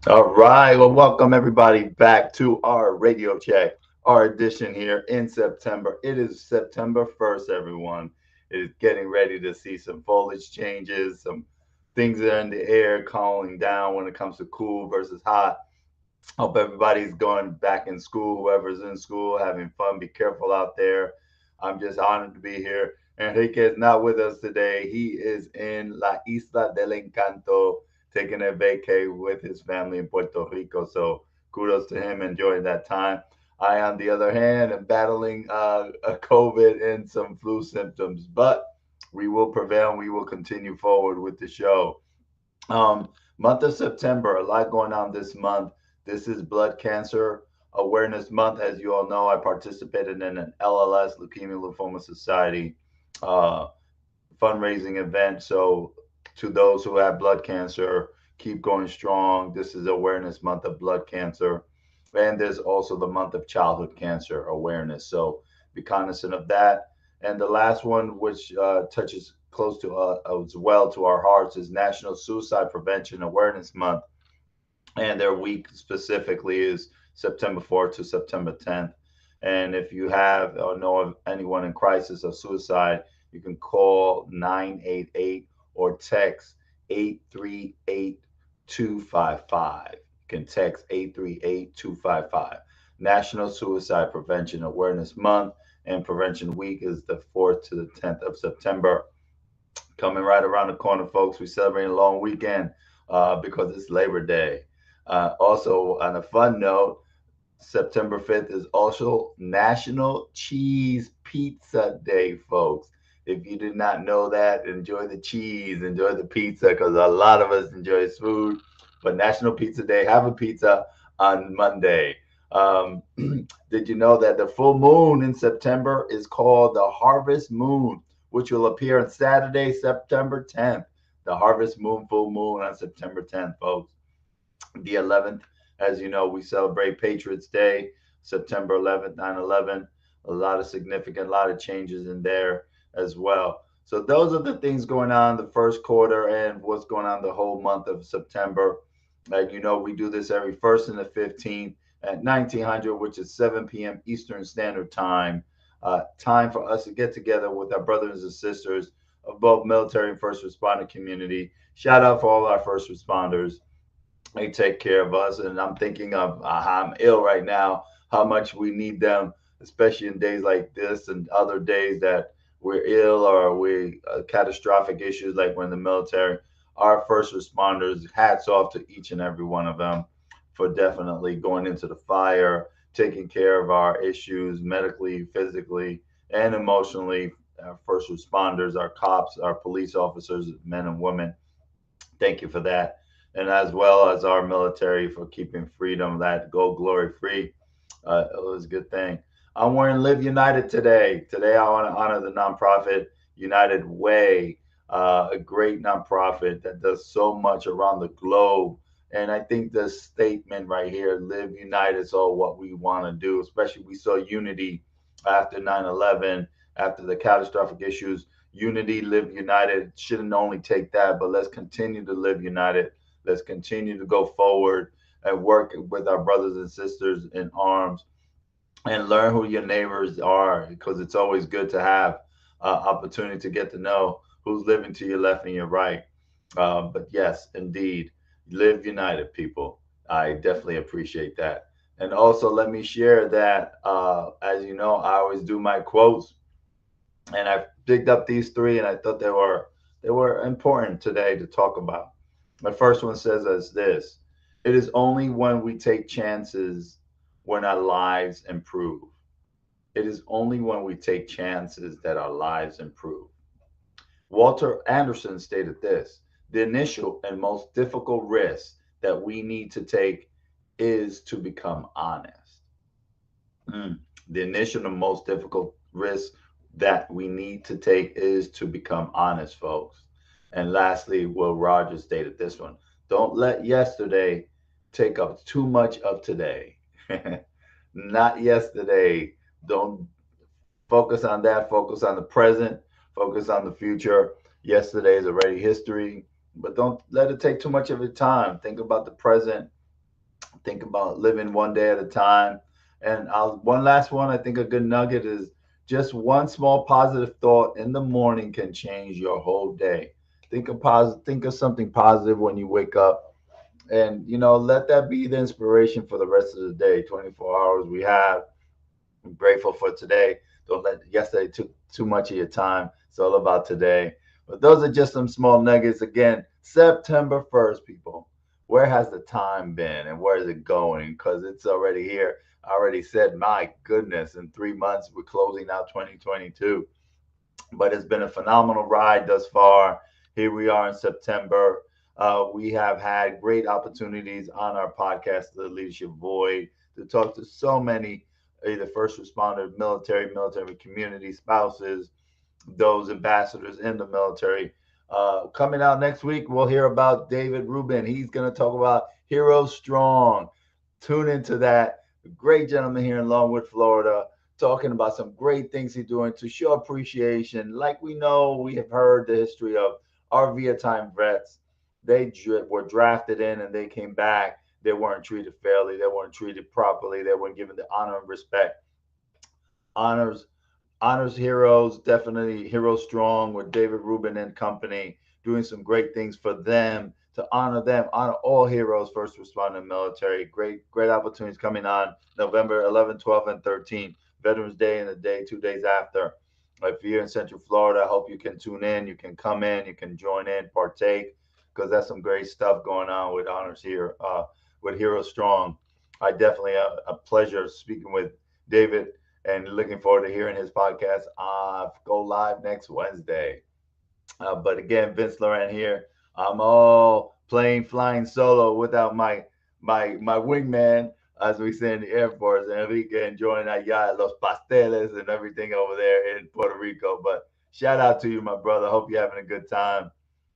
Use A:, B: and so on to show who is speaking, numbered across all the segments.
A: All right. Well, welcome everybody back to our radio check, our edition here in September. It is September 1st, everyone. It is getting ready to see some foliage changes, some things that are in the air cooling down when it comes to cool versus hot. Hope everybody's going back in school, whoever's in school, having fun. Be careful out there. I'm just honored to be here. Enrique is not with us today. He is in La Isla del Encanto, taking a vacay with his family in Puerto Rico. So kudos to him enjoying that time. I, on the other hand, am battling a COVID and some flu symptoms, but we will prevail and we will continue forward with the show. Month of September, a lot going on this month. This is Blood Cancer Awareness Month. As you all know, I participated in an LLS, Leukemia Lymphoma Society, uh, fundraising event. So, to those who have blood cancer, keep going strong. This is Awareness Month of Blood Cancer. And there's also the month of childhood cancer awareness. So, be cognizant of that. And the last one, which touches close to as well to our hearts, is National Suicide Prevention Awareness Month, and their week specifically is September 4th to September 10th. And if you have or know of anyone in crisis or suicide, you can call 988 or text 838-255. You can text 838-255. National Suicide Prevention Awareness Month and Prevention Week is the 4th to the 10th of September. Coming right around the corner, folks. We celebrate a long weekend because it's Labor Day. Also, on a fun note, September 5th is also National Cheese Pizza Day, folks. If you did not know that, enjoy the cheese, enjoy the pizza, because a lot of us enjoy food. But National Pizza Day, have a pizza on Monday. Um, did you know that the full moon in September is called the Harvest Moon, which will appear on Saturday, September 10th? The Harvest Moon, full moon on September 10th, folks. The 11th, as you know, we celebrate Patriots Day, September 11th, 9/11. A lot of significant, a lot of changes in there as well. So those are the things going on the first quarter and what's going on the whole month of September. And you know, we do this every first and the 15th at 1900, which is 7 p.m. Eastern Standard Time. Time for us to get together with our brothers and sisters of both military and first responder community. Shout out for all our first responders. They take care of us. And I'm thinking of how I'm ill right now, how much we need them, especially in days like this and other days that we're ill or we catastrophic issues like we're in the military. Our first responders, hats off to each and every one of them for definitely going into the fire, taking care of our issues medically, physically, and emotionally. Our first responders, our cops, our police officers, men and women, thank you for that. And as well as our military for keeping freedom, that go glory free. It was a good thing. I'm wearing Live United today. Today, I want to honor the nonprofit United Way, a great nonprofit that does so much around the globe. And I think the statement right here, Live United, is all what we want to do, especially we saw unity after 9/11, after the catastrophic issues. Unity, live united. Shouldn't only take that, but let's continue to live united. Let's continue to go forward and work with our brothers and sisters in arms and learn who your neighbors are, because it's always good to have opportunity to get to know who's living to your left and your right. But yes, indeed, live united, people. I definitely appreciate that. And also, let me share that, as you know, I always do my quotes, and I picked up these three, and I thought they were important today to talk about. My first one says as this: "It is only when we take chances when our lives improve. It is only when we take chances that our lives improve." Walter Anderson stated this: "The initial and most difficult risk that we need to take is to become honest." Mm. The initial and most difficult risk that we need to take is to become honest, folks. And lastly, Will Rogers stated this one: "Don't let yesterday take up too much of today." Not yesterday. Don't focus on that. Focus on the present. Focus on the future. Yesterday is already history, but don't let it take too much of your time. Think about the present. Think about living one day at a time. And one last one, I think a good nugget is just one small positive thought in the morning can change your whole day. Think of something positive when you wake up, and let that be the inspiration for the rest of the day. 24 hours we have. I'm grateful for today. Don't let yesterday took too much of your time. It's all about today. But those are just some small nuggets. Again, September 1st, people. Where has the time been and where is it going? Because it's already here. I already said, my goodness, in 3 months, we're closing out 2022. But it's been a phenomenal ride thus far. Here we are in September. We have had great opportunities on our podcast, The Leadership Void, to talk to so many either first responders, military community, spouses, those ambassadors in the military. Coming out next week, we'll hear about David Rubin. He's going to talk about Hero Strong. Tune into that. A great gentleman here in Longwood, Florida, talking about some great things he's doing to show appreciation. Like we know, we have heard the history of our Vietnam vets. They were drafted in and they came back. They weren't treated fairly. They weren't treated properly. They weren't given the honor and respect. Honors honors heroes, definitely Hero Strong with David Rubin and company, doing some great things for them, honor all heroes, first responder, military. Great opportunities coming on November 11th, 12th, and 13th, Veterans Day and the day 2 days after. If you're in Central Florida, I hope you can tune in. You can come in, you can join in, partake, because that's some great stuff going on with honors here, with Hero Strong. I definitely a pleasure speaking with David and looking forward to hearing his podcast go live next Wednesday. But again, Vince Laurent here. I'm all playing flying solo without my wingman, as we say in the Air Force, Enrique, enjoying allá los pasteles and everything over there in Puerto Rico. But shout out to you, my brother. Hope you're having a good time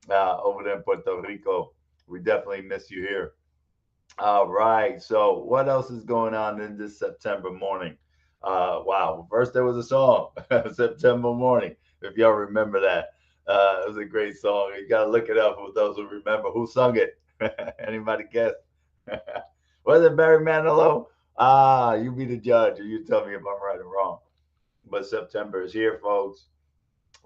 A: over there in Puerto Rico. We definitely miss you here. All right. So, what else is going on in this September morning? Wow. First, there was a song, September morning. If y'all remember that, it was a great song. You gotta look it up for those who remember who sung it. Anybody guess? Was it Barry Manilow? You be the judge, or you tell me if I'm right or wrong. But September is here, folks.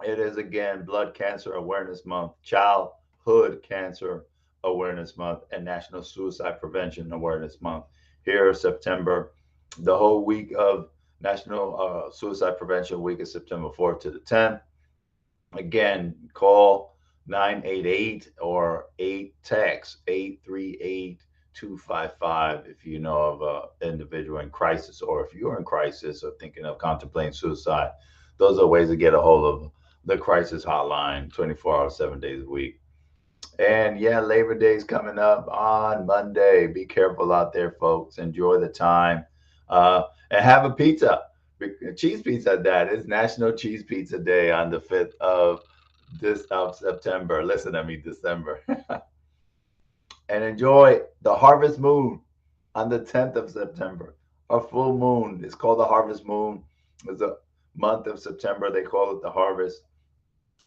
A: It is again Blood Cancer Awareness Month, Childhood Cancer Awareness Month, and National Suicide Prevention Awareness Month. Here, September, the whole week of National Suicide Prevention Week is September 4th to the 10th. Again, call 988 or 8 text 838-255 if you know of an individual in crisis, or if you're in crisis or thinking of contemplating suicide. Those are ways to get a hold of the crisis hotline 24 hours, 7 days a week. And yeah, Labor Day is coming up on Monday. Be careful out there, folks. Enjoy the time and have a pizza. Cheese pizza, that is National Cheese Pizza Day on the 5th of September. Listen to me, December. And enjoy the harvest moon on the 10th of September. A full moon. It's called the harvest moon. It's a month of September. They call it the harvest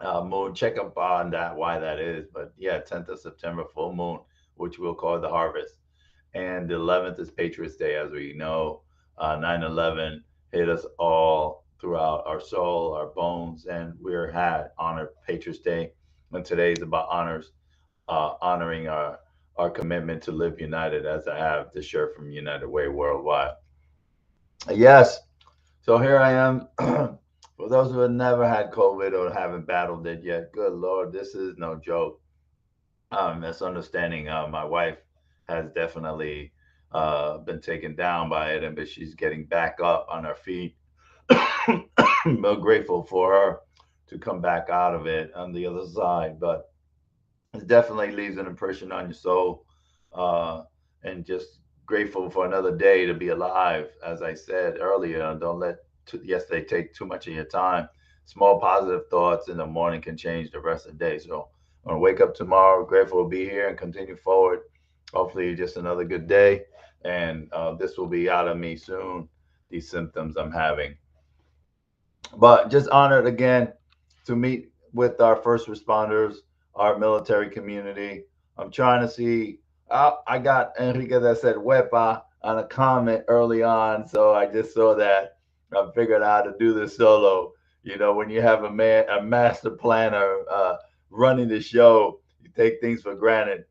A: moon. Check up on that, why that is. But yeah, 10th of September, full moon, which we'll call the harvest. And the 11th is Patriots Day, as we know. 9/11 hit us all throughout our soul, our bones, and we're had honored Patriots Day. And today is about honoring our commitment to live united, as I have this shirt from United Way Worldwide. Yes. So here I am. For those who have never had COVID or haven't battled it yet, good Lord, this is no joke. Misunderstanding. My wife has definitely been taken down by it, and but she's getting back up on her feet. I'm grateful for her to come back out of it on the other side, but it definitely leaves an impression on your soul. Uh, and just grateful for another day to be alive. As I said earlier, don't let yesterday take too much of your time. Small positive thoughts in the morning can change the rest of the day. So I'm gonna wake up tomorrow, grateful to be here and continue forward. Hopefully, just another good day, and this will be out of me soon. These symptoms I'm having, but just honored again to meet with our first responders, our military community. I'm trying to see. I got Enrique that said "wepa" on a comment early on, so I just saw that. I figured out how to do this solo. You know, when you have a master planner running the show, you take things for granted.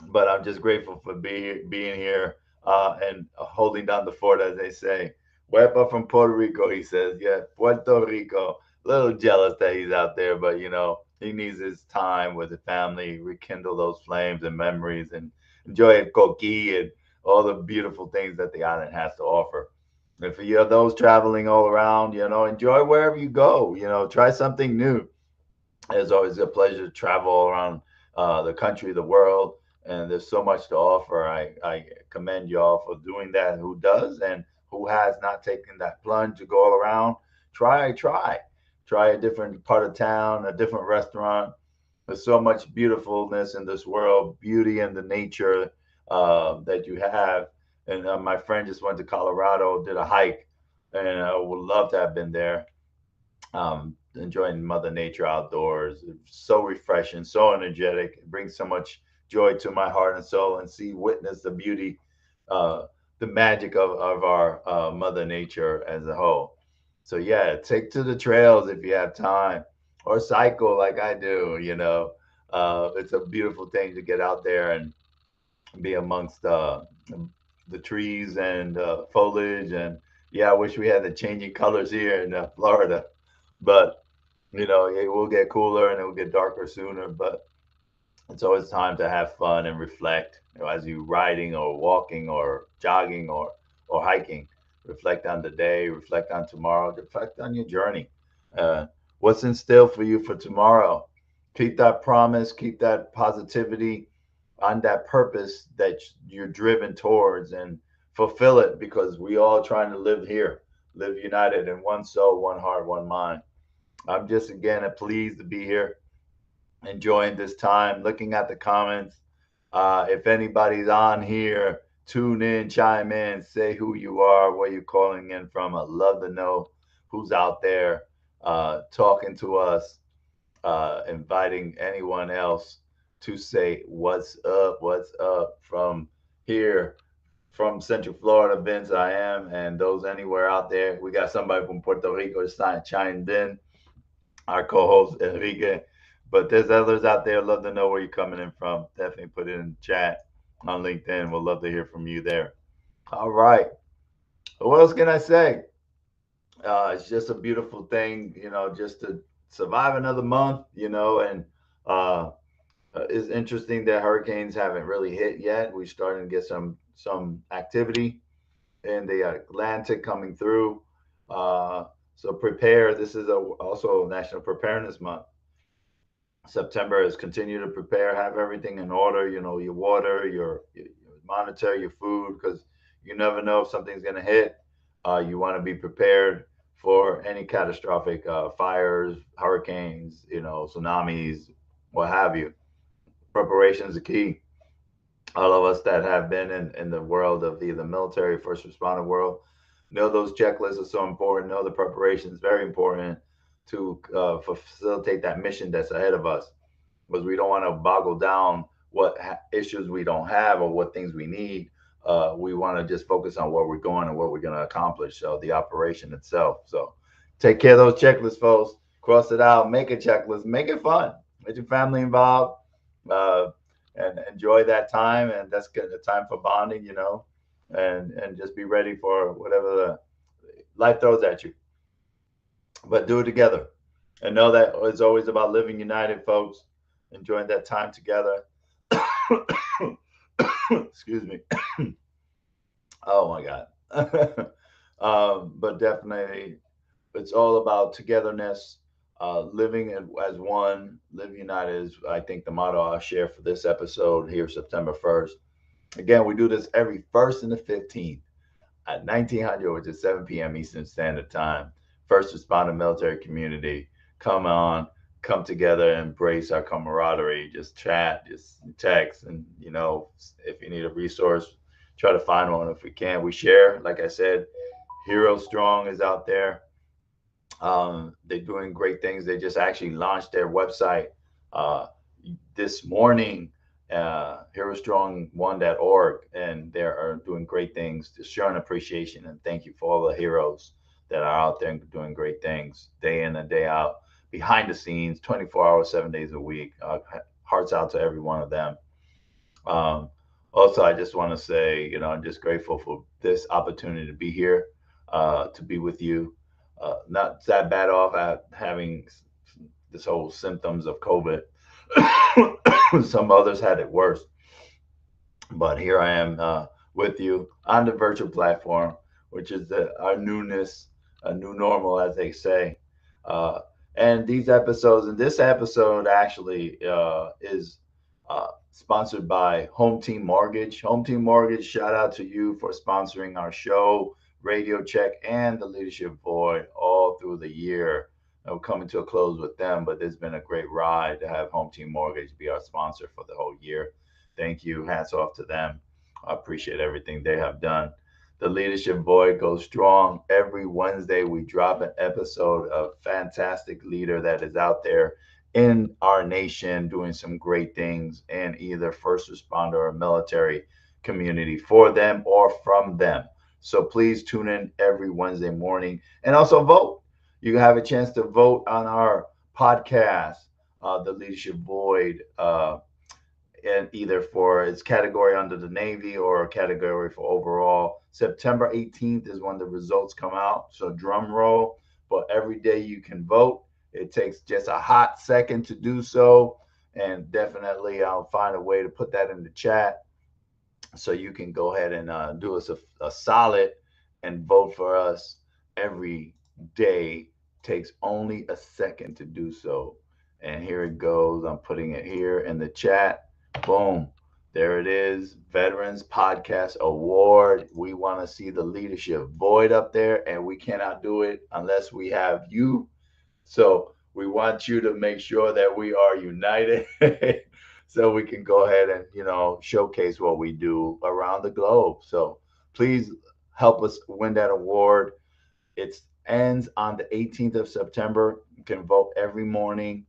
A: But I'm just grateful for being here and holding down the fort, as they say. Wepa from Puerto Rico, he says. Yeah, Puerto Rico. A little jealous that he's out there, but you know, he needs his time with the family, rekindle those flames and memories, and enjoy coqui and all the beautiful things that the island has to offer. And for you, those traveling all around, you know, enjoy wherever you go. You know, try something new. It's always a pleasure to travel around the country, the world, and there's so much to offer. I commend y'all for doing that. Who does and who has not taken that plunge to go all around? Try a different part of town, a different restaurant. There's so much beautifulness in this world, beauty in the nature that you have. And my friend just went to Colorado, did a hike, and I would love to have been there, enjoying Mother Nature outdoors. It's so refreshing, so energetic. It brings so much joy to my heart and soul, and witness the beauty, uh, the magic of our Mother Nature as a whole. So yeah, take to the trails if you have time, or cycle like I do. You know, it's a beautiful thing to get out there and be amongst the trees and foliage. And yeah, I wish we had the changing colors here in Florida, but you know, it will get cooler and it will get darker sooner. But it's always time to have fun and reflect, you know, as you riding or walking or jogging or hiking. Reflect on the day, reflect on tomorrow, reflect on your journey. Uh, what's in still for you for tomorrow? Keep that promise, keep that positivity on that purpose that you're driven towards, and fulfill it, because we all trying to live here, live united in one soul, one heart, one mind. I'm just again pleased to be here, enjoying this time, looking at the comments. If anybody's on here, tune in, chime in, say who you are, where you're calling in from. I'd love to know who's out there talking to us, inviting anyone else to say what's up from here, from Central Florida. Vince, I am, and those anywhere out there. We got somebody from Puerto Rico chimed in, our co-host Enrique. But there's others out there. Love to know where you're coming in from. Definitely put it in the chat on LinkedIn. We'll love to hear from you there. All right. What else can I say? It's just a beautiful thing, you know, just to survive another month, you know, and uh, it's interesting that hurricanes haven't really hit yet. We're starting to get some activity in the Atlantic coming through. Uh, so prepare. This is also National Preparedness Month. September is continue to prepare, have everything in order. You know, your water, your monitor your food, because you never know if something's going to hit. You want to be prepared for any catastrophic fires, hurricanes, you know, tsunamis, what have you. Preparation is the key. All of us that have been in the world of either military, first responder world, know those checklists are so important. Know the preparation is very important to facilitate that mission that's ahead of us, because we don't want to boggle down what issues we don't have or what things we need. We want to just focus on where we're going and what we're going to accomplish. So the operation itself. So take care of those checklists, folks. Cross it out. Make a checklist. Make it fun. Get your family involved, uh, and enjoy that time. And that's good. The time for bonding, you know, and just be ready for whatever the life throws at you. But do it together, and know that it's always about living united, folks. Enjoying that time together. Excuse me. Oh my God. But definitely, it's all about togetherness, living as one, live united is, I think, the motto I'll share for this episode here, September 1st. Again, we do this every 1st and the 15th at 1900, which is 7 p.m. Eastern Standard Time. First responder military community, come on, come together, embrace our camaraderie, just chat, just text, and you know, if you need a resource, try to find one. If we can, we share. Like I said, Hero Strong is out there. They're doing great things. They just actually launched their website uh, this morning. herostrong1.org, and they are doing great things, just showing appreciation and thank you for all the heroes that are out there doing great things day in and day out, behind the scenes, 24 hours, 7 days a week. Hearts out to every one of them. Um, Also, I just want to say, I'm just grateful for this opportunity to be here, to be with you. Not that bad off at having this whole symptoms of COVID. Some others had it worse, but here I am with you on the virtual platform, which is our newness, a new normal, as they say. Uh, and this episode actually is sponsored by Home Team Mortgage. Home Team Mortgage, shout out to you for sponsoring our show, Radio Check, and the Leadership Void all through the year. We're coming to a close with them, but it's been a great ride to have Home Team Mortgage be our sponsor for the whole year. Thank you. Hats off to them. I appreciate everything they have done. The Leadership Void goes strong. Every Wednesday, we drop an episode of fantastic leader that is out there in our nation doing some great things in either first responder or military community for them or from them. So please tune in every Wednesday morning and also vote. You have a chance to vote on our podcast, The Leadership Void. And either for its category under the Navy or a category for overall. September 18th is when the results come out. So drum roll. But every day you can vote. It takes just a hot second to do so. And definitely I'll find a way to put that in the chat so you can go ahead and do us a solid and vote for us every day. Takes only a second to do so. And here it goes. I'm putting it here in the chat. Boom. There it is. Veterans Podcast Award. We want to see the leadership void up there, and we cannot do it unless we have you. So we want you to make sure that we are united so we can go ahead and, showcase what we do around the globe. So please help us win that award. It ends on the 18th of September. You can vote every morning,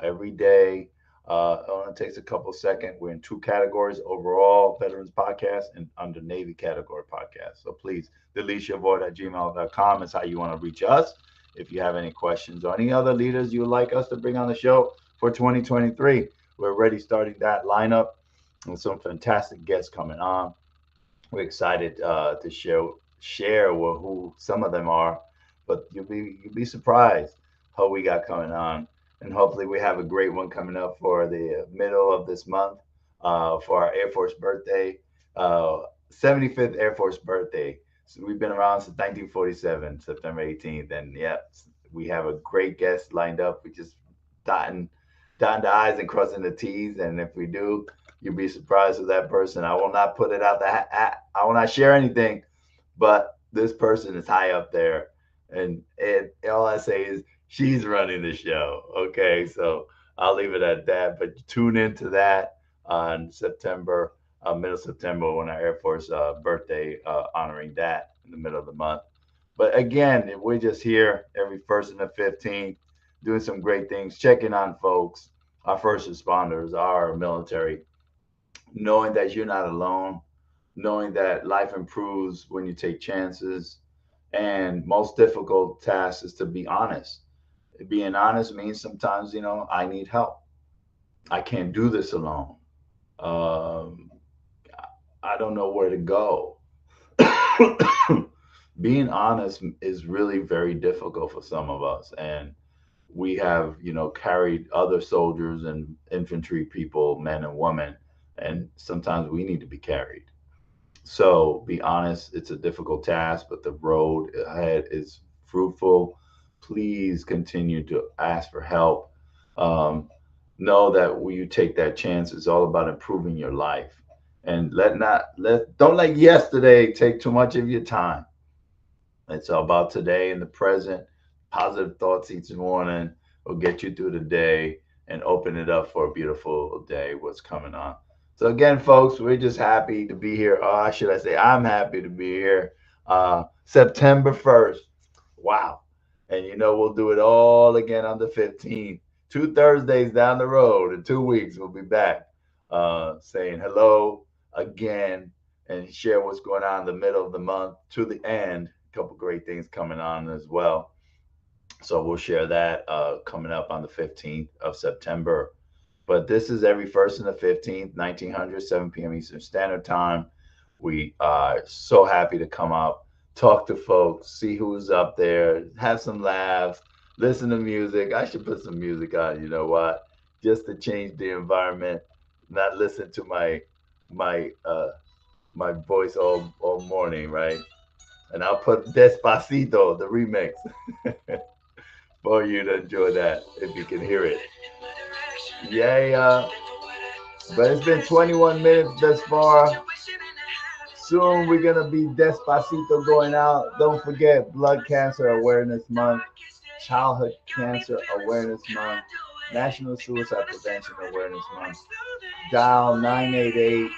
A: every day. It only takes a couple seconds. We're in two categories overall, Veterans Podcast and under Navy category podcast. So please, deletiavoid@gmail.com is how you want to reach us. If you have any questions or any other leaders you would like us to bring on the show for 2023, we're already starting that lineup with some fantastic guests coming on. We're excited to share who some of them are, but you'll be surprised how we got coming on, and hopefully we have a great one coming up for the middle of this month for our Air Force birthday, 75th Air Force birthday. So we've been around since 1947, September 18th, and yeah, we have a great guest lined up. We just dotting dotting the I's and crossing the T's, and if we do, you'll be surprised with that person. I will not put it out I will not share anything, but this person is high up there, and all I say is she's running the show. Okay, so I'll leave it at that. But tune into that on September, middle September, when our Air Force birthday, honoring that in the middle of the month. But again, we're just here every first and the 15th, doing some great things, checking on folks, our first responders, our military, knowing that you're not alone, knowing that life improves when you take chances. And most difficult task is to be honest. Being honest means sometimes, I need help. I can't do this alone. Um, I don't know where to go. Being honest is really very difficult for some of us. And we have, carried other soldiers and infantry people, men and women, and sometimes we need to be carried. So be honest, it's a difficult task, but the road ahead is fruitful. Please continue to ask for help. Um, know that when you take that chance, it's all about improving your life. And don't let yesterday take too much of your time. It's all about today and the present. Positive thoughts each morning will get you through the day and open it up for a beautiful day, what's coming on. So, again, folks, we're just happy to be here. Or should I say, I'm happy to be here. September 1st. Wow. And we'll do it all again on the 15th. Two Thursdays down the road. In 2 weeks, we'll be back. saying hello again and share what's going on in the middle of the month to the end. A couple great things coming on as well. So we'll share that coming up on the 15th of September. But this is every first and the 15th, 1900, 7 p.m. Eastern Standard Time. We are so happy to come up, talk to folks, see who's up there, have some laughs, listen to music. I should put some music on, you know what? Just to change the environment, not listen to my my voice all morning, right? And I'll put Despacito, the remix, for you to enjoy that if you can hear it. Yeah. But it's been 21 minutes thus far. Soon we're gonna be Despacito going out. Don't forget Blood Cancer Awareness Month, Childhood Cancer Awareness Month, National Suicide Prevention Awareness Month. Dial 988.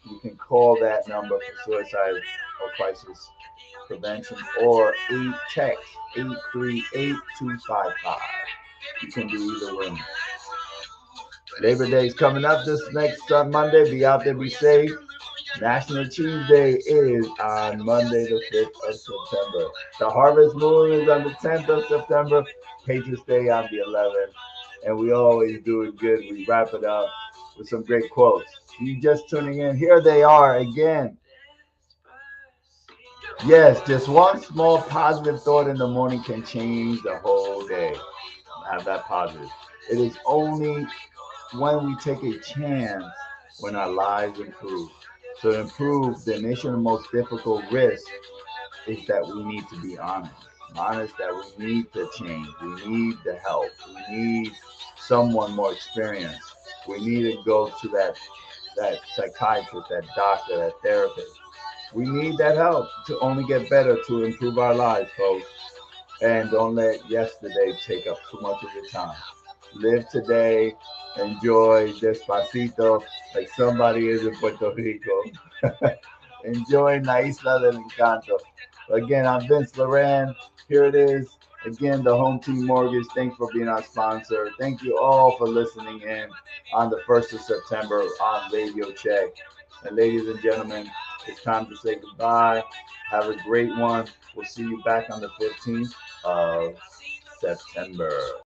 A: You can call that number for suicide or crisis prevention, or text 838-255. You can do either way. Labor Day is coming up this next Monday. Be out there, be safe. National Cheese Day is on Monday, the 5th of September. The Harvest Moon is on the 10th of September. Patriots Day on the 11th. And we always do it good. We wrap it up with some great quotes. You just tuning in, here they are again. Yes, just one small positive thought in the morning can change the whole day. Have that positive. It is only when we take a chance when our lives improve. So to improve, the initial and most difficult risk is that we need to be honest. Honest that we need to change. We need the help. We need someone more experienced. We need to go to that psychiatrist, that doctor, that therapist. We need that help to only get better, to improve our lives, folks. And don't let yesterday take up too much of your time. Live today, enjoy Despacito like somebody is in Puerto Rico. Enjoy La Isla del Encanto. Again, I'm Vince Loran. Here it is. Again, the Home Team Mortgage. Thanks for being our sponsor. Thank you all for listening in on the 1st of September on Radio Check. And ladies and gentlemen, it's time to say goodbye. Have a great one. We'll see you back on the 15th of September.